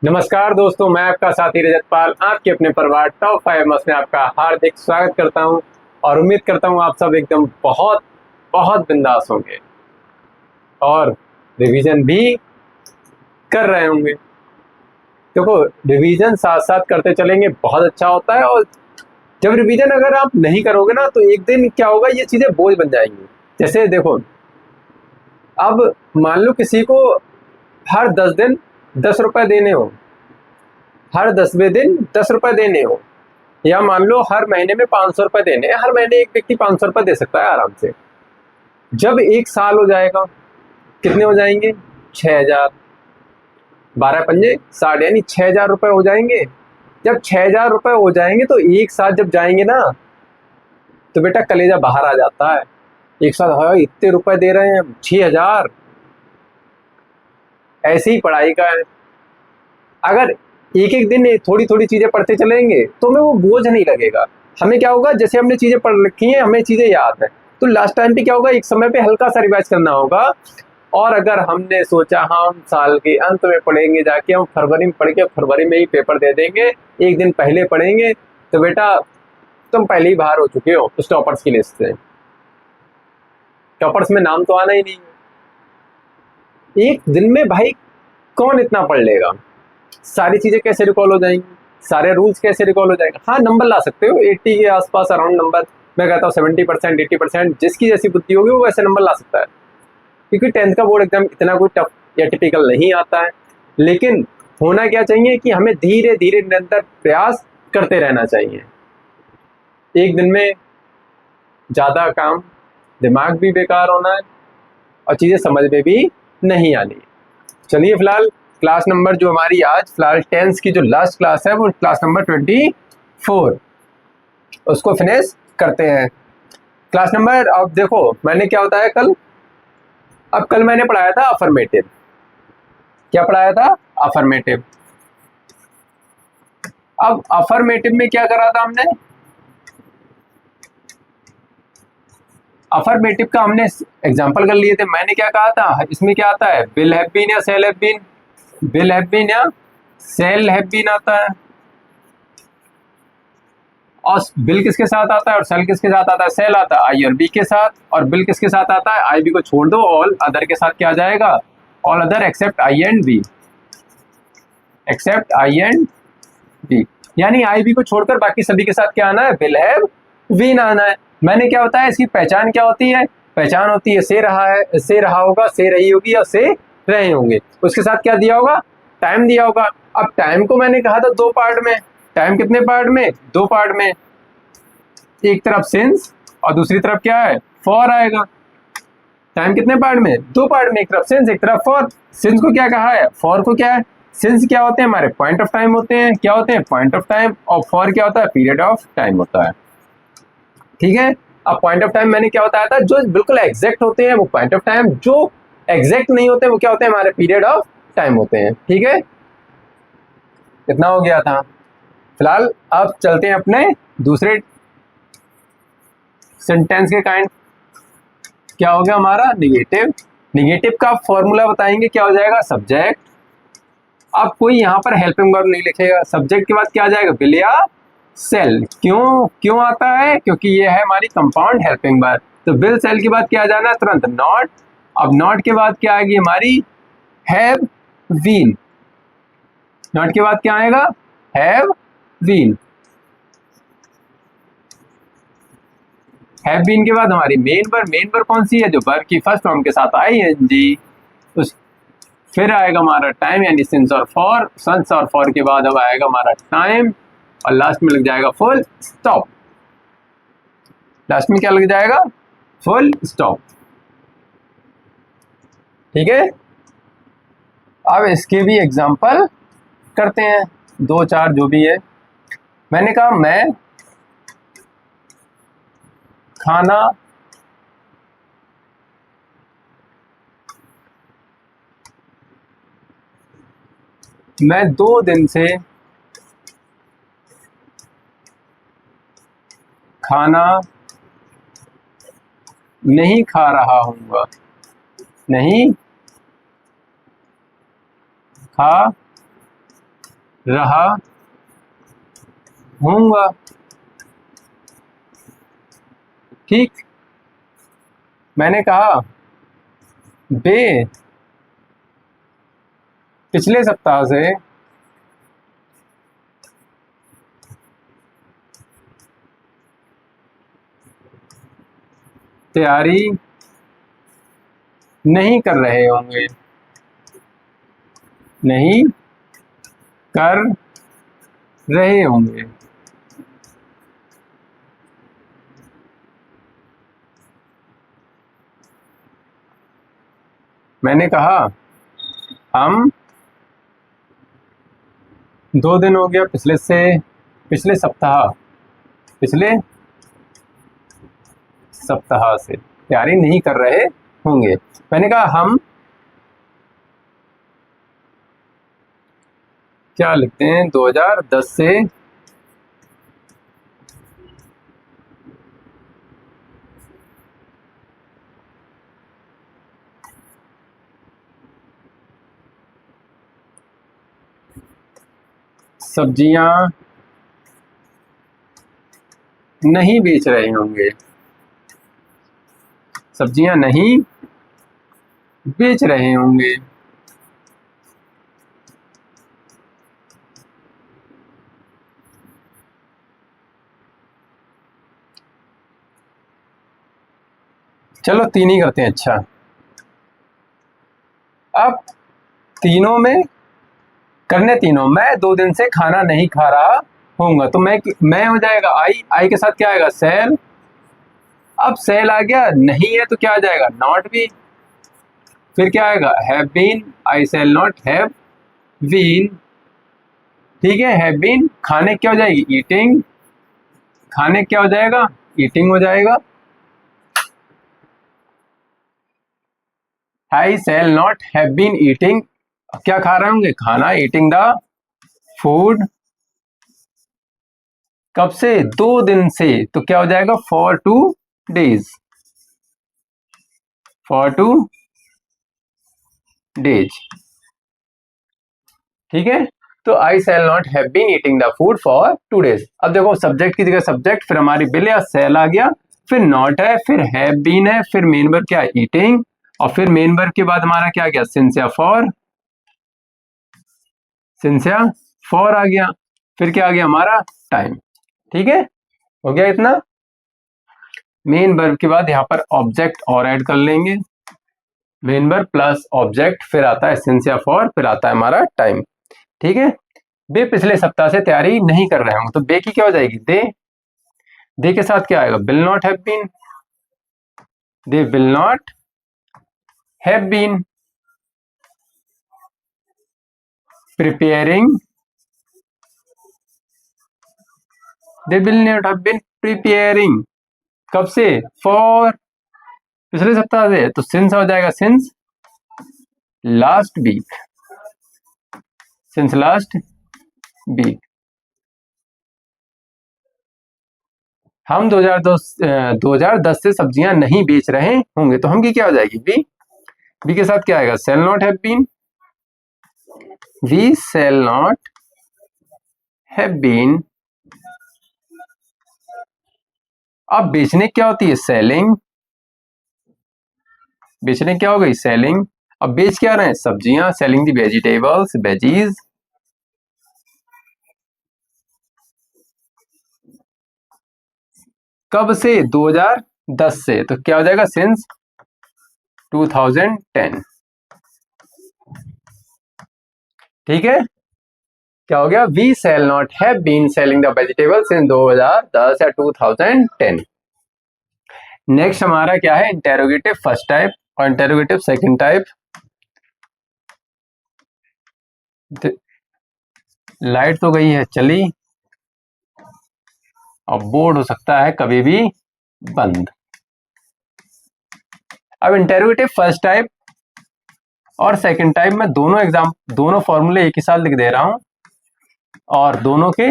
नमस्कार दोस्तों, मैं आपका साथी रजत पाल आपके अपने परिवार टॉप 5 में आपका हार्दिक स्वागत करता हूं और उम्मीद करता हूं आप सब एकदम बहुत बहुत बिंदास होंगे और रिवीजन भी कर रहे होंगे। देखो, रिवीजन साथ साथ करते चलेंगे बहुत अच्छा होता है। और जब रिवीजन अगर आप नहीं करोगे ना तो एक दिन क्या होगा, ये चीज़ें बोझ बन जाएंगी। जैसे देखो, अब मान लो किसी को हर 10 दिन 10 रुपए देने हो, हर 10वें दिन 10 रुपए देने हो, या मान लो हर महीने में 500 रुपए देने हैं। हर महीने एक व्यक्ति 500 रुपए दे सकता है आराम से। जब एक साल हो जाएगा, कितने हो जाएंगे? 6,000, 12×5 = 60, यानी 6,000 रुपए हो जाएंगे। जब 6,000 रुपए हो जाएंगे तो एक साथ जब जाएंगे ना तो बेटा कलेजा बाहर आ जाता है। एक साथ हाँ इतने रुपए दे रहे हैं, 6,000। ऐसे ही पढ़ाई का है। अगर एक एक दिन थोड़ी थोड़ी चीजें पढ़ते चलेंगे तो हमें वो बोझ नहीं लगेगा। हमें क्या होगा, जैसे हमने चीजें पढ़ रखी हैं, हमें चीजें याद है, तो लास्ट टाइम पे क्या होगा, एक समय पे हल्का सा रिवाइज करना होगा। और अगर हमने सोचा हम साल के अंत में पढ़ेंगे, जाके हम फरवरी में पढ़ के फरवरी में ही पेपर दे देंगे, एक दिन पहले पढ़ेंगे, तो बेटा तुम पहले ही बाहर हो चुके हो उस टॉपर्स की लिस्ट से। टॉपर्स में नाम तो आना ही नहीं है। एक दिन में भाई कौन इतना पढ़ लेगा? सारी चीजें कैसे रिकॉल हो जाएंगी? सारे रूल्स कैसे रिकॉल हो जाएंगे? हाँ, नंबर ला सकते हो 80 के आसपास, अराउंड नंबर। मैं कहता हूँ 70%, 80%, जिसकी जैसी बुद्धि होगी वो वैसे नंबर ला सकता है, क्योंकि 10th का बोर्ड एग्जाम इतना कोई टफ या टिपिकल नहीं आता है। लेकिन होना क्या चाहिए कि हमें धीरे धीरे निरंतर प्रयास करते रहना चाहिए। एक दिन में ज्यादा काम, दिमाग भी बेकार होना है और चीजें समझ में भी नहीं आनी है। चलिए, फिलहाल क्लास नंबर जो हमारी आज फिलहाल 10th की जो लास्ट क्लास है वो क्लास नंबर 24, उसको फिनिश करते हैं। क्लास नंबर, अब देखो मैंने क्या बताया कल। अब कल मैंने पढ़ाया था अफर्मेटिव। क्या पढ़ाया था? अफर्मेटिव। अब अफर्मेटिव में क्या करा था हमने? अफर्मेटिव का हमने एग्जांपल कर लिए थे। मैंने क्या कहा था, इसमें क्या आता है, विल हैव बीन या shall have been? Will have been या सेल हैव बीन आता है। और बिल किसके साथ आता है और सेल किसके साथ आता है? सेल आता है आई और बी के साथ, और बिल किसके साथ आता है? आई बी को छोड़ दो, ऑल अदर के साथ क्या आ जाएगा? All other except I and we, except I and we. यानी आई बी को छोड़कर बाकी सभी के साथ क्या आना है? विल हैव बीन आना है। मैंने क्या बताया, इसकी पहचान क्या होती है? पहचान होती है से रहा है, से रहा होगा, से रही होगी या से रहे होंगे। उसके साथ क्या दिया होगा? टाइम दिया होगा। अब टाइम को मैंने कहा था 2 पार्ट में। टाइम कितने पार्ट में? 2 पार्ट में। एक तरफ सिंस और दूसरी तरफ क्या है? फॉर आएगा। टाइम कितने पार्ट में? 2 पार्ट में। एक तरफ सिंस, एक तरफ फॉर। सिंस को क्या कहा है? फॉर को क्या है? सिंस क्या होते हैं? हमारे पॉइंट ऑफ टाइम होते हैं। क्या होते हैं? Point of time. और फॉर क्या होता है? पीरियड ऑफ टाइम होता है। ठीक है। अब पॉइंट ऑफ टाइम मैंने क्या बताया था, जो बिल्कुल एग्जैक्ट होते हैं वो पॉइंट ऑफ टाइम, जो एग्जैक्ट नहीं होते वो क्या होते हैं? हमारे पीरियड ऑफ टाइम होते हैं। ठीक है, इतना हो गया था। फिलहाल अब चलते हैं अपने दूसरे सेंटेंस के काइंड। क्या हो गया हमारा? निगेटिव। निगेटिव का फॉर्मूला बताएंगे, क्या हो जाएगा? सब्जेक्ट। अब कोई यहाँ पर हेल्पिंग वर्ब नहीं लिखेगा। सब्जेक्ट के बाद क्या आ जाएगा? विल या सेल। क्यों आता है? क्योंकि ये है हमारी कंपाउंड हेल्पिंग वर्ब। तो विल सेल के बाद क्या आ जाना है? तुरंत नॉट। अब नॉट के बाद क्या आएगी हमारी? Have been. नॉट के बाद क्या आएगा? Have been. हैव बीन के बाद हमारी मेन वर्ब। मेन वर्ब कौन सी है? जो वर्ब की फर्स्ट फॉर्म के साथ आई एन जी। फिर आएगा हमारा टाइम, यानी सिंस और फॉर। सिंस और फॉर के बाद अब आएगा हमारा टाइम, और लास्ट में लग जाएगा फुल स्टॉप। लास्ट में क्या लग जाएगा? Full stop. ठीक है। अब इसके भी एग्जांपल करते हैं, 2-4 जो भी है। मैंने कहा मैं खाना मैं 2 दिन से खाना नहीं खा रहा हूँगा। नहीं खा रहा हूँगा। ठीक, मैंने कहा बे पिछले सप्ताह से तैयारी नहीं कर रहे होंगे, नहीं कर रहे होंगे। मैंने कहा हम 2 दिन हो गया पिछले सप्ताह से तैयारी नहीं कर रहे होंगे। मैंने कहा हम क्या लिखते हैं 2010 से सब्जियां नहीं बेच रहे होंगे, सब्जियां नहीं बेच रहे होंगे। चलो 3 ही करते हैं। अच्छा, अब तीनों में करने तीनों, मैं 2 दिन से खाना नहीं खा रहा होऊंगा, तो मैं हो जाएगा आई के साथ क्या आएगा सेल। अब सेल आ गया, नहीं है तो क्या आ जाएगा नॉट बी, फिर क्या आएगा have been, I shall not have been. ठीक है, हैव बीन खाने क्या हो जाएगी ईटिंग, खाने क्या हो जाएगा ईटिंग हो जाएगा। I shall not have been eating, क्या खा रहे होंगे खाना, ईटिंग द फूड। कब से 2 दिन से, तो क्या हो जाएगा फॉर 2 डेज, फॉर 2 डेज। ठीक है, तो I shall not have been eating the food for 2 days. अब देखो सब्जेक्ट की जगह सब्जेक्ट, फिर हमारी बिल या सेल आ गया, फिर नॉट है, फिर हैव बीन है, फिर मेन वर्ब क्या ईटिंग, और फिर मेन वर्ब के बाद हमारा क्या गया सिंस या फॉर आ गया, फिर क्या आ गया हमारा टाइम। ठीक है, हो गया इतना। मेन वर्ब के बाद यहाँ पर ऑब्जेक्ट और ऐड कर लेंगे, मेन वर्ब प्लस ऑब्जेक्ट, फिर आता है सिंस या फॉर, फिर आता है हमारा टाइम। ठीक है, बे पिछले सप्ताह से तैयारी नहीं कर रहे होंगे, तो बे की क्या हो जाएगी दे के साथ क्या आएगा will not have been, they will not have been preparing, they will not have been preparing. कब से फॉर पिछले सप्ताह से, तो सिंस हो जाएगा since last week, since last week. हम 2010 से सब्जियां नहीं बेच रहे होंगे, तो हम की क्या हो जाएगी बी के साथ क्या आएगा shall not have been, we shall not have been. अब बेचने क्या होती है सेलिंग, बेचने क्या हो गई सेलिंग। अब बेच क्या रहे हैं सब्जियां, सेलिंग दी वेजिटेबल्स वेजीज। कब से 2010 से, तो क्या हो जाएगा सिंस 2010। ठीक है, क्या हो गया we shall not have been selling the vegetable since 2010 या 2010। नेक्स्ट हमारा क्या है इंटेरोगेटिव फर्स्ट टाइप और इंटेरोगेटिव सेकंड टाइप। लाइट तो गई है चली, और बोर्ड हो सकता है कभी भी बंद। अब इंटेरोगेटिव फर्स्ट टाइप और सेकंड टाइप में दोनों फॉर्मूले एक ही साथ लिख दे रहा हूं, और दोनों के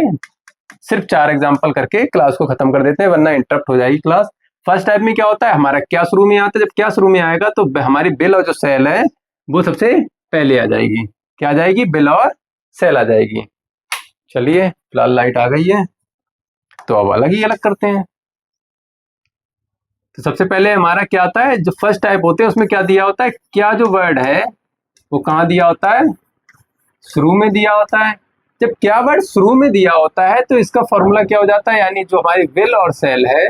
सिर्फ 4 एग्जाम्पल करके क्लास को खत्म कर देते हैं, वरना इंटरप्ट हो जाएगी क्लास। फर्स्ट टाइप में क्या होता है हमारा क्या शुरू में आता है, जब क्या शुरू में आएगा तो हमारी बिल और जो सेल है वो सबसे पहले आ जाएगी, क्या आ जाएगी बिल और सेल आ जाएगी। चलिए फिलहाल लाइट आ गई है, तो अब अलग करते हैं। तो सबसे पहले हमारा क्या आता है, जो फर्स्ट टाइप होते हैं उसमें क्या दिया होता है, क्या जो वर्ड है वो कहाँ दिया होता है, शुरू में दिया होता है। जब क्या वर्ड शुरू में दिया होता है तो इसका फॉर्मूला क्या हो जाता है, यानी जो हमारी विल और सेल है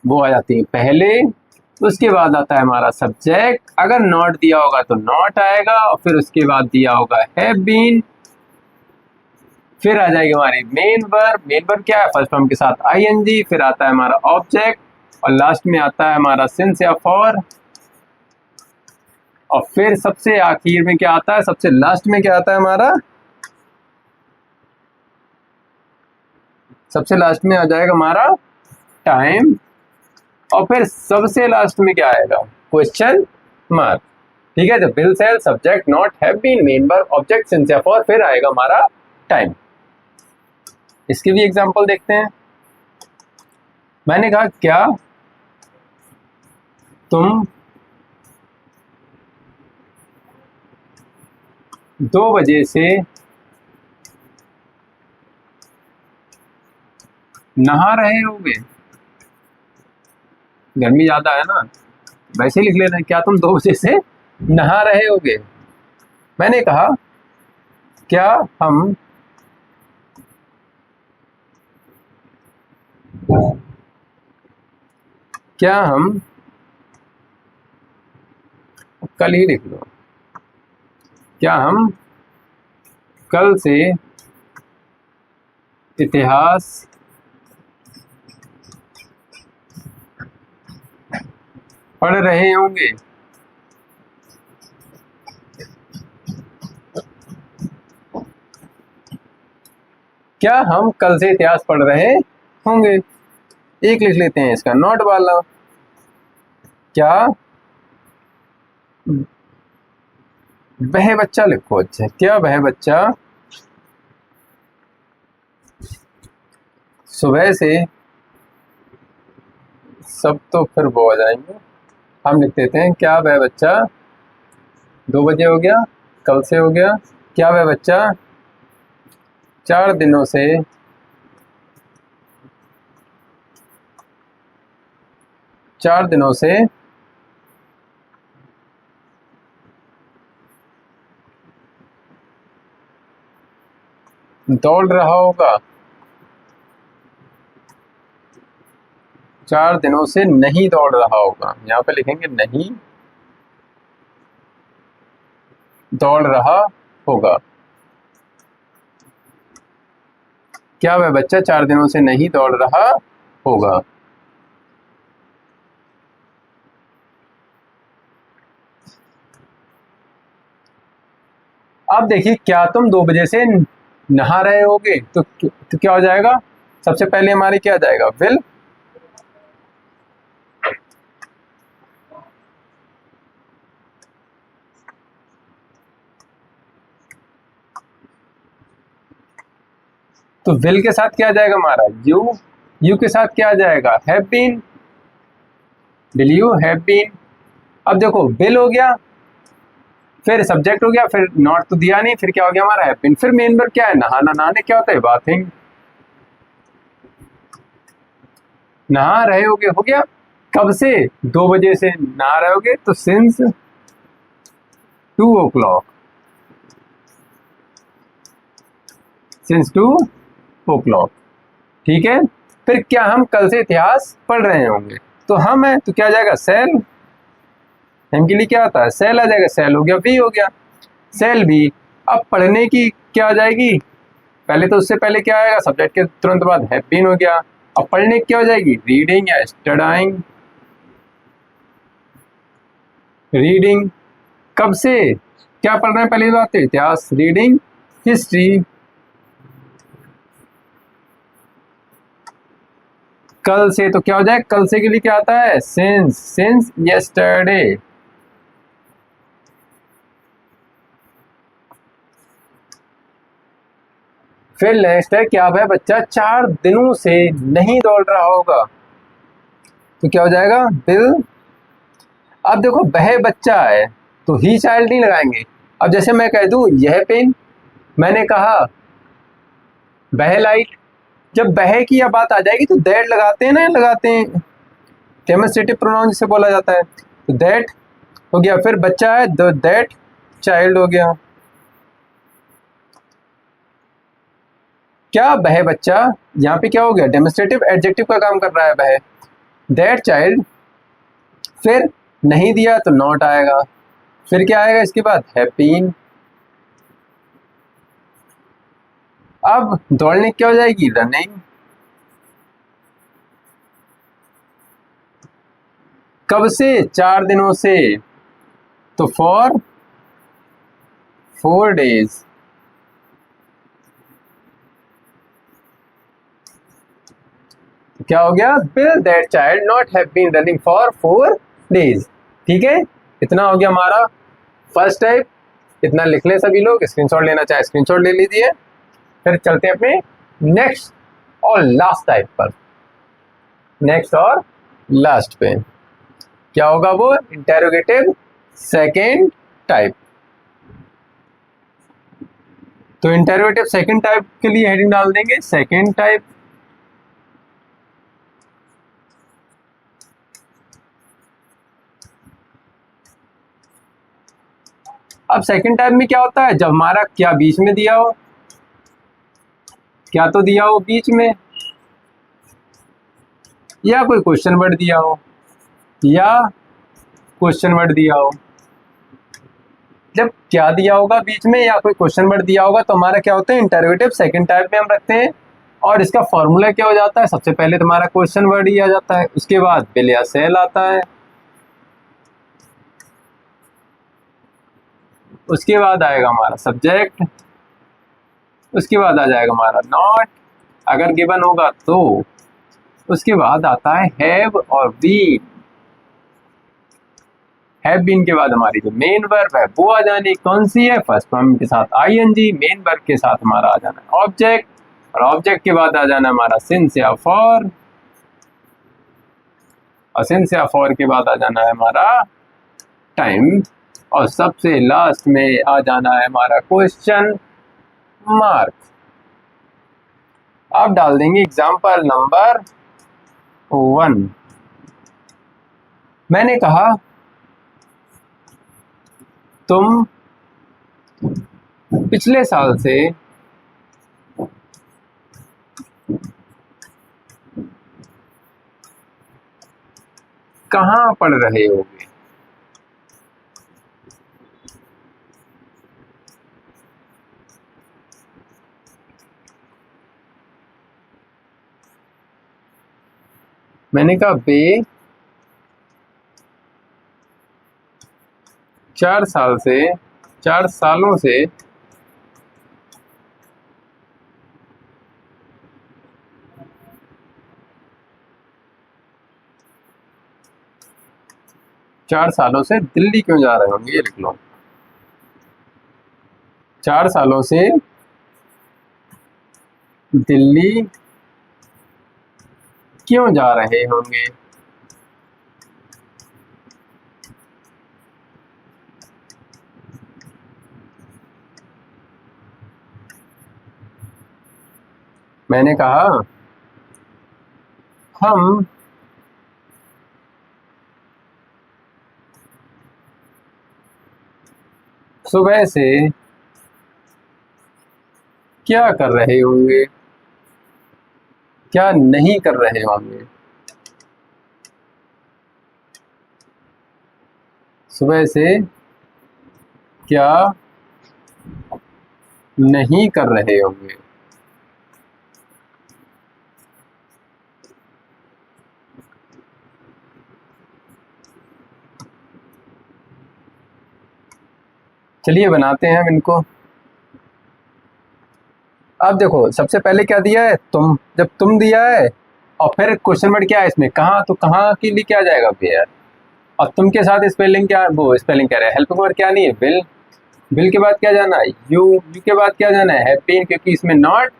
वो आ जाती है पहले। उसके बाद आता है हमारा सब्जेक्ट, अगर नॉट दिया होगा तो नॉट आएगा, और फिर उसके बाद दिया होगा हैव बीन, फिर आ जाएगी हमारी मेन वर्ब। मेन वर्ब क्या है, फर्स्ट फॉर्म के साथ आईएनजी, फिर आता है हमारा ऑब्जेक्ट, और लास्ट में आता है हमारा सिंस या फॉर, और फिर सबसे आखिर में क्या आता है, सबसे लास्ट में क्या आता है हमारा, सबसे लास्ट में आ जाएगा हमारा टाइम, और फिर सबसे लास्ट में क्या आएगा, क्वेश्चन मार्क। ठीक है, तो will shall subject not have been main verb object since या फॉर, फिर आएगा हमारा टाइम। इसके भी एग्जांपल देखते हैं। मैंने कहा क्या तुम 2 बजे से नहा रहे होगे, गर्मी ज्यादा है ना, वैसे लिख लेना, क्या तुम 2 बजे से नहा रहे होगे। मैंने कहा क्या हम कल ही लिख लो, क्या हम कल से इतिहास पढ़ रहे होंगे। क्या हम कल से इतिहास पढ़ रहे होंगे। एक लिख लेते हैं इसका नॉट वाला, क्या वह बच्चा लिखो, अच्छा क्या वह बच्चा सुबह से, सब तो फिर वो आ जाएंगे, हम लिख देते हैं क्या वह बच्चा 2 बजे हो गया, कल से हो गया, क्या वह बच्चा 4 दिनों से दौड़ रहा होगा। 4 दिनों से नहीं दौड़ रहा होगा, यहाँ पे लिखेंगे नहीं दौड़ रहा होगा। क्या वह बच्चा 4 दिनों से नहीं दौड़ रहा होगा। अब देखिए क्या तुम 2 बजे से नहा रहे होगे, तो क्या हो जाएगा, सबसे पहले हमारे क्या आ जाएगा, विल, तो विल के साथ क्या आ जाएगा हमारा यू के साथ क्या आ जाएगा, have been, will you have been. अब देखो विल हो गया, फिर सब्जेक्ट हो गया, फिर नॉट तो दिया नहीं, फिर क्या हो गया हमारा हैव बीन, फिर मेन वर्ब क्या है, नहाना, नहाने क्या होता है, बाथिंग, नहा रहे होगे हो गया, कब से 2 बजे से नहा रहे होगे, तो सिंस 2 o'clock, सिंस 2 o'clock। ठीक है, फिर क्या हम कल से इतिहास पढ़ रहे होंगे, तो हम है तो क्या आ जाएगा सेल, हम के लिए क्या आता है सेल आ जाएगा, सेल हो गया, वी हो गया, सेल भी। अब पढ़ने की क्या आ जाएगी, पहले तो उससे पहले क्या आएगा, सब्जेक्ट के तुरंत बाद हैव बीन हो गया। अब पढ़ने की क्या हो जाएगी, रीडिंग या स्टडाइंग, रीडिंग, कब से क्या पढ़ रहे हैं, पहली बात है इतिहास, रीडिंग हिस्ट्री, कल से तो क्या हो जाए, कल से के लिए क्या आता है सिंस यस्टरडे। फिर नेक्स्ट है क्या वह बच्चा 4 दिनों से नहीं दौड़ रहा होगा, तो क्या हो जाएगा विल। अब देखो वह बच्चा है तो ही चाइल्ड नहीं लगाएंगे, अब जैसे मैं कह दूं यह पेन, मैंने कहा बह लाइट, जब बह की या बात आ जाएगी तो दैट लगाते हैं ना, लगाते हैं, डेमोस्ट्रेटिव प्रोनाउन जिसे बोला जाता है। तो दैट हो गया, फिर बच्चा है द दैट चाइल्ड हो गया। क्या बह बच्चा, यहाँ पे क्या हो गया, डेमोस्ट्रेटिव एडजेक्टिव का काम कर रहा है बह। दैट चाइल्ड, फिर नहीं दिया तो नॉट आएगा, फिर क्या आएगा इसके बाद, हैव बीन। अब दौड़ने क्या हो जाएगी, रनिंग। कब से, 4 दिनों से, तो फॉर 4 days। क्या हो गया, will that child not have been running for 4 days। ठीक है, इतना हो गया हमारा फर्स्ट टाइप। इतना लिख ले सभी लोग, स्क्रीनशॉट लेना चाहे स्क्रीनशॉट ले लीजिए। फिर चलते हैं अपने नेक्स्ट और लास्ट टाइप पर। नेक्स्ट और लास्ट पे क्या होगा, वो इंटेरोगेटिव सेकेंड टाइप। तो इंटेरोगेटिव सेकेंड टाइप के लिए हेडिंग डाल देंगे सेकेंड टाइप। अब सेकेंड टाइप में क्या होता है, जब हमारा क्या बीच में दिया हो, क्या तो दिया हो बीच में, या कोई क्वेश्चन वर्ड दिया हो, या क्वेश्चन वर्ड दिया हो। जब क्या दिया होगा बीच में या कोई क्वेश्चन वर्ड दिया होगा तो हमारा क्या होता है, इंटरोगेटिव सेकंड टाइप में हम रखते हैं। और इसका फॉर्मूला क्या हो जाता है, सबसे पहले तुम्हारा क्वेश्चन वर्ड ही आ जाता है, उसके बाद विल या सेल आता है, उसके बाद आएगा हमारा सब्जेक्ट, उसके बाद आ जाएगा हमारा नॉट अगर गिवन होगा तो, उसके बाद आता है हैव और बीन। हैव बीन के बाद हमारी जो मेन वर्ब है वो आ जानी, कौन सी है, फर्स्ट फॉर्म के साथ आईएनजी, मेन वर्ब के साथ हमारा आ जाना है ऑब्जेक्ट, और ऑब्जेक्ट के बाद आ जाना हमारा सिंस या फॉर, और सिंस या फॉर के बाद आ जाना है हमारा टाइम, और सबसे लास्ट में आ जाना है हमारा क्वेश्चन मार्क। अब डाल देंगे एग्जाम्पल नंबर 1। मैंने कहा तुम पिछले साल से कहाँ पढ़ रहे होगे। मैंने कहा बे 4 सालों से दिल्ली क्यों जा रहे होंगे, ये लिख लो। 4 सालों से दिल्ली क्यों जा रहे होंगे। मैंने कहा हम सुबह से क्या कर रहे होंगे, क्या नहीं कर रहे होंगे। सुबह से क्या नहीं कर रहे होंगे। चलिए बनाते हैं हम इनको। अब देखो सबसे पहले क्या दिया है, तुम, जब तुम दिया है और फिर क्वेश्चन वर्ड क्या है इसमें, कहाँ, तो कहाँ के लिए क्या जाएगा वेयर, और तुम के साथ स्पेलिंग क्या, वो स्पेलिंग कह रहे हैं, हेल्पिंग वर्ड क्या नहीं है, विल। विल के बाद क्या जाना है, यू के बाद क्या जाना है, हैव बीन, क्योंकि इसमें नॉट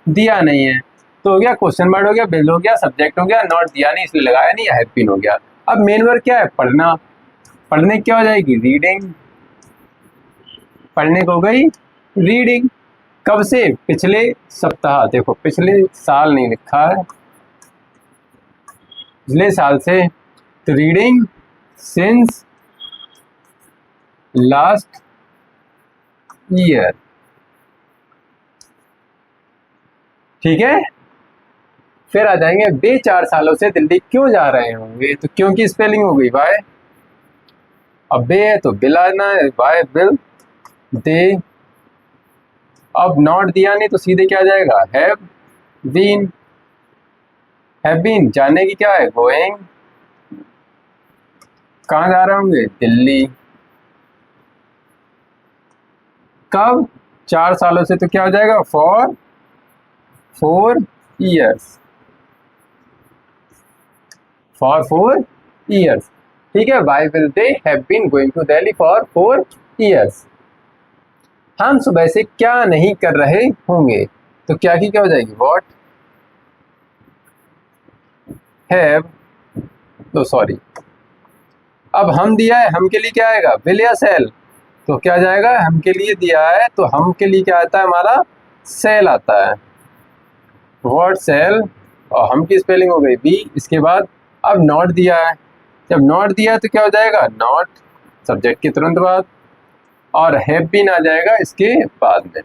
दिया नहीं है तो हो गया क्वेश्चन वर्ड हो गया, विल हो गया, सब्जेक्ट हो गया, नॉट दिया नहीं इसलिए लगाया नहीं, हैव बीन हो गया। अब मेन वर्ड क्या है, पढ़ना, पढ़ने क्या हो जाएगी, रीडिंग, पढ़ने को हो गई रीडिंग। कब से? पिछले सप्ताह। देखो पिछले साल नहीं लिखा है, पिछले साल से। तो रीडिंग सिंस लास्ट ईयर। ठीक है, फिर आ जाएंगे वे 4 सालों से दिल्ली क्यों जा रहे होंगे, तो क्योंकि स्पेलिंग हो गई बाय। अब बे है तो बिल आना है, बाय बिल। दे, अब नॉट दिया नहीं तो सीधे क्या जाएगा, हैव बीन। हैव बीन जाने की क्या है, गोइंग। कहाँ जा रहे होंगे, दिल्ली। कब? 4 सालों से, तो क्या हो जाएगा, फॉर 4 ईयर्स। For 4 years. ठीक है, why will they have been going to Delhi for 4 years. हम सुबह से क्या नहीं कर रहे होंगे, तो क्या की क्या हो जाएगी, वॉट हैव, तो सॉरी। अब हम दिया है, हम के लिए क्या आएगा, विल या सेल, तो क्या जाएगा, हम के लिए दिया है तो हम के लिए क्या आता है हमारा, सेल आता है। वॉट सेल, और हम की स्पेलिंग हो गई बी। इसके बाद अब नॉट दिया है, जब नॉट दिया है तो क्या हो जाएगा, नॉट सब्जेक्ट के तुरंत बाद, और हैव बीन आ जाएगा इसके बाद में।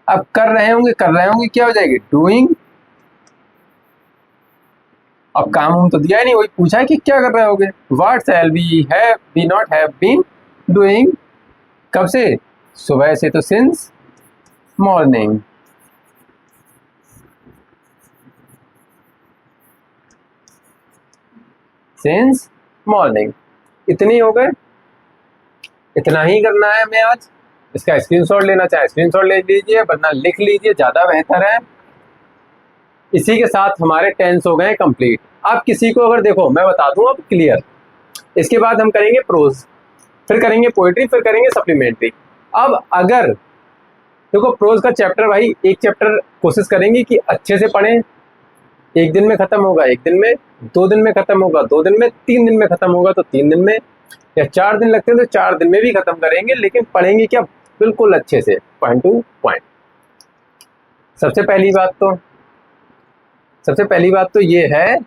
अब कर रहे होंगे, कर रहे होंगे क्या हो जाएगी, डूइंग। अब काम हम तो दिया ही नहीं, वही पूछा है कि क्या कर रहे होगे। What shall we have we not have been doing, कब से, सुबह से, तो सिंस मॉर्निंग। Since morning. इतनी हो गए, इतना ही करना है हमें आज। इसका स्क्रीनशॉट लेना चाहे स्क्रीनशॉट ले लीजिए, वरना लिख लीजिए, ज़्यादा बेहतर है। इसी के साथ हमारे टेंस हो गए कंप्लीट। अब किसी को अगर देखो मैं बता दूं अब क्लियर, इसके बाद हम करेंगे प्रोज, फिर करेंगे पोइट्री, फिर करेंगे सप्लीमेंट्री। अब अगर देखो प्रोज का चैप्टर, भाई एक चैप्टर कोशिश करेंगे कि अच्छे से पढ़ें। एक दिन में खत्म होगा, एक दिन में, 2 दिन में खत्म होगा, 2 दिन में, 3 दिन में खत्म होगा तो 3 दिन में, या 4 दिन लगते हैं तो 4 दिन में भी खत्म करेंगे, लेकिन पढ़ेंगे क्या, बिल्कुल अच्छे से, पॉइंट टू पॉइंट। सबसे पहली बात तो ये है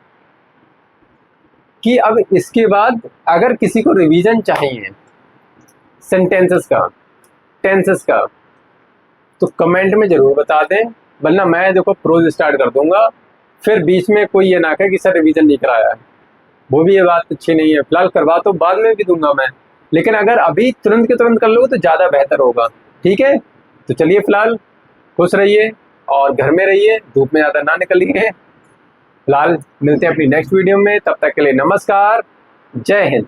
कि अब इसके बाद अगर किसी को रिवीजन चाहिए सेंटेंसेस का, टेंसेस का, तो कमेंट में जरूर बता दें, वरना मैं देखो प्रोज स्टार्ट कर दूंगा, फिर बीच में कोई ये ना कहे कि सर रिवीजन नहीं कराया है, वो भी ये बात अच्छी नहीं है। फिलहाल करवा तो बाद में भी दूंगा मैं, लेकिन अगर अभी तुरंत के तुरंत कर लोगे तो ज़्यादा बेहतर होगा। ठीक है, तो चलिए फिलहाल खुश रहिए और घर में रहिए, धूप में ज़्यादा ना निकलिए। फिलहाल मिलते हैं अपनी नेक्स्ट वीडियो में, तब तक के लिए नमस्कार, जय हिंद।